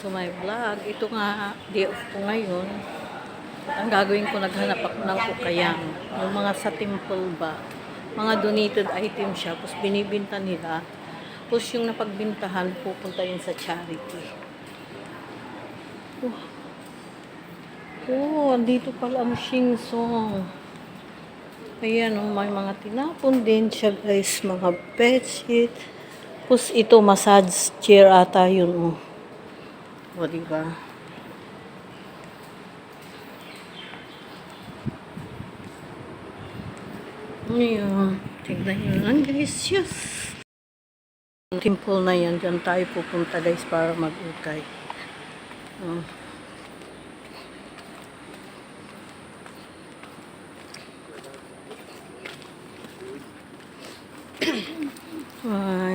So my vlog, ito nga day off ko ngayon. Ang gagawin ko, naghanap ako ng kukayang. Yung mga sa temple ba, mga donated item siya, tapos binibinta nila. Tapos yung napagbintahan, pupunta yun sa charity. Andito pala ang Shing Song. Ayan, may mga tinapon din siya guys, mga bedsheet. Tapos ito, massage chair ata yun. Diba? Ayan. Tignan nyo lang guys. Yes. Temple na yan. Diyan tayo pupunta guys para mag-ukay.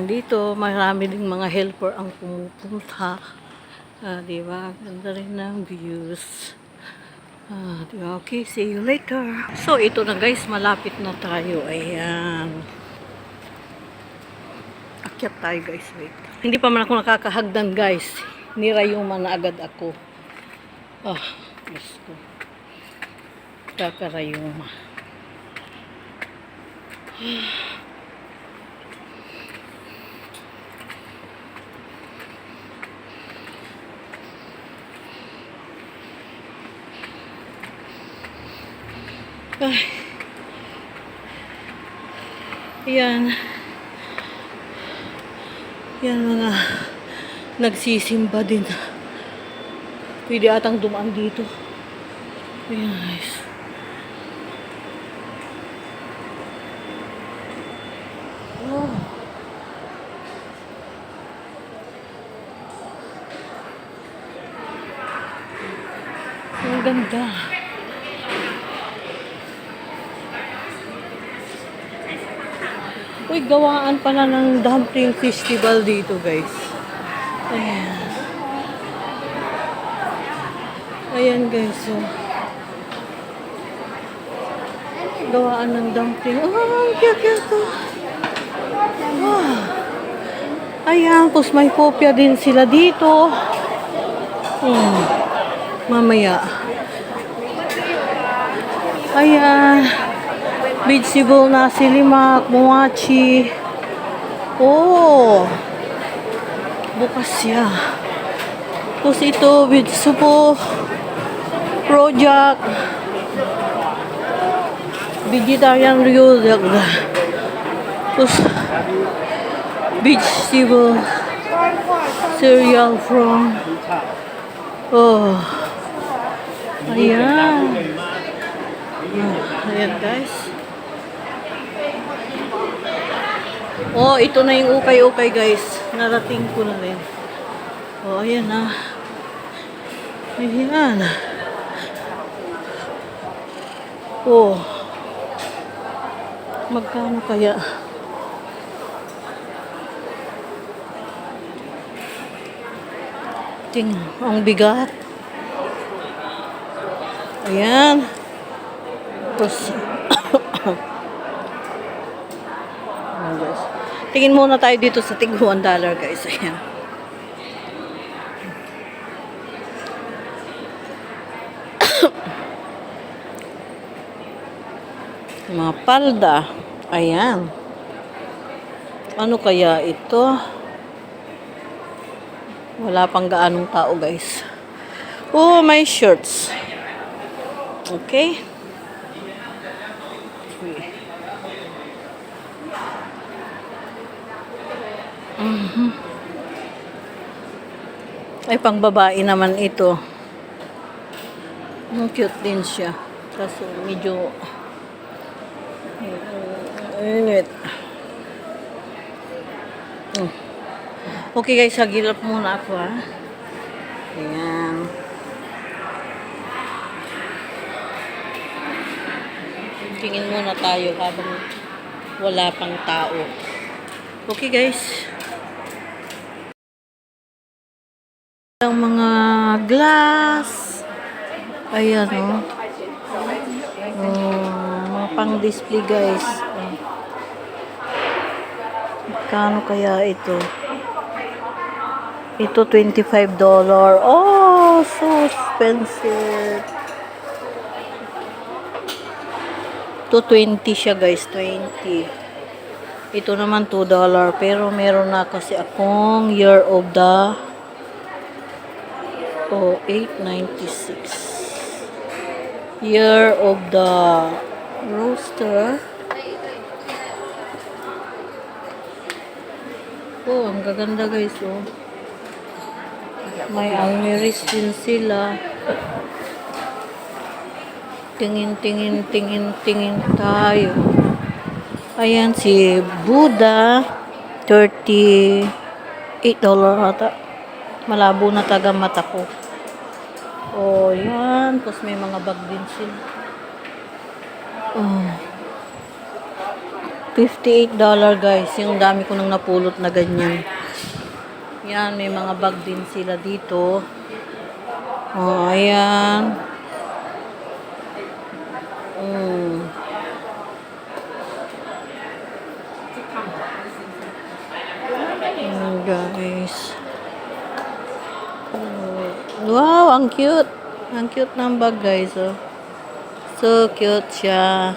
Dito marami ding mga helper ang pumupunta. Diba? Ganda rin ng views. Diba? Okay, see you later. So, ito na guys, malapit na tayo. Ayan. Akyat tayo guys, wait. Hindi pa man ako nakakahagdan guys. Nirayuman na agad ako. Diyos ko. Kakarayuma. Ayan. Yan mga nagsisimba din. Pwede atang dumaan dito. Ayan guys. Ang ganda. Uy, gawaan pala ng dumpling festival dito guys. Ayan. Ayan guys. Gawaan ng dumpling. Ang cute to. Ayan, tapos may kopya din sila dito. Mamaya. Ayan. Vegetable na silimak, moachi. Bukas siya. Tapos ito, vegetable project. Vegetarian ryodak. Tapos vegetable cereal from ayan. Ayan guys. Ito na yung ukay-ukay guys. Narating ko na rin. Ayan na. Ayan. Magkano kaya? Tingnan, ang bigat. Ayan. Tapos, tingin muna tayo dito sa tig $1 guys. Ayan. Mga palda. Ayan. Ano kaya ito? Wala pang gaanong tao guys. May shirts. Okay. Ay, pang babae naman ito. Cute din siya. Kaso medyo init. Okay guys, hagilap muna ako Ayan. Tingin muna tayo habang wala pang tao. Okay guys. Ang mga glass. Ayan mga pang display guys. Kano kaya ito? Ito, $25. Oh, so expensive. Ito, 20 siya, guys. 20. Ito naman, $2. Pero meron na kasi akong year of the 896. Year of the Rooster. Oh, ang gaganda, guys, oh. May almeris din sila. Tingin tayo. Ayan, si Buddha. $38 ata. Malabo na taga mata ko. Oh, yan. Tapos may mga bag din sila. Oh. $58, guys. Yung dami ko nang napulot na ganyan. Yan, may mga bag din sila dito. Oh, ayan. Guys. Wow, ang cute. Ang cute ng bag, guys. Oh. So cute siya.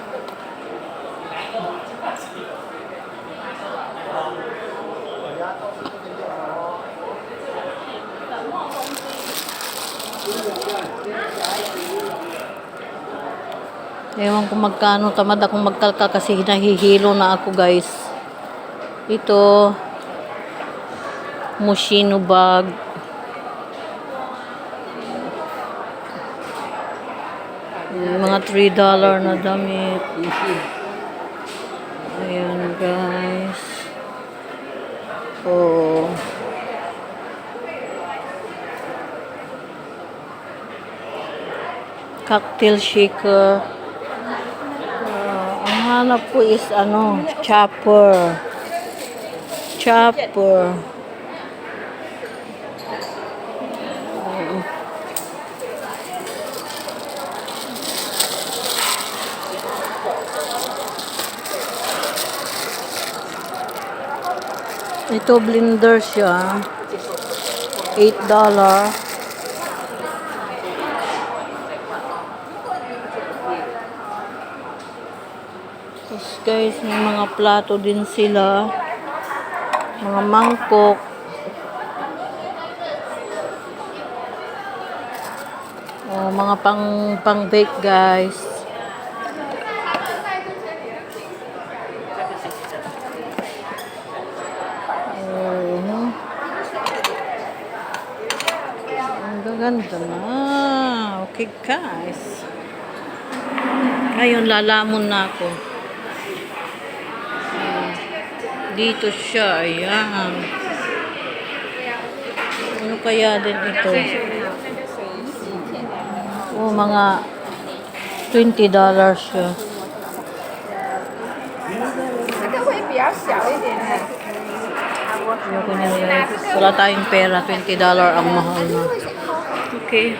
Ewan kung magkano, tamad akong magkalkal kasi nahihilo na ako, guys. Ito, Moschino bag. Mga $3 na damit. Ayan, guys. Oh. Cocktail shaker. Ang hanap ko is chopper. Chopper. Ito, blender siya. $8. Tapos, guys, may mga plato din sila. Mga mangkok. Oh, mga pang-bake, guys. Ganda na. Okay, guys. Ngayon, lalamon na ako. Dito siya. Ayan. Ano kaya din ito? Oh, mga $20 siya. Ayoko niya, guys. Wala tayong pera. $20 ang mahal na. Okay.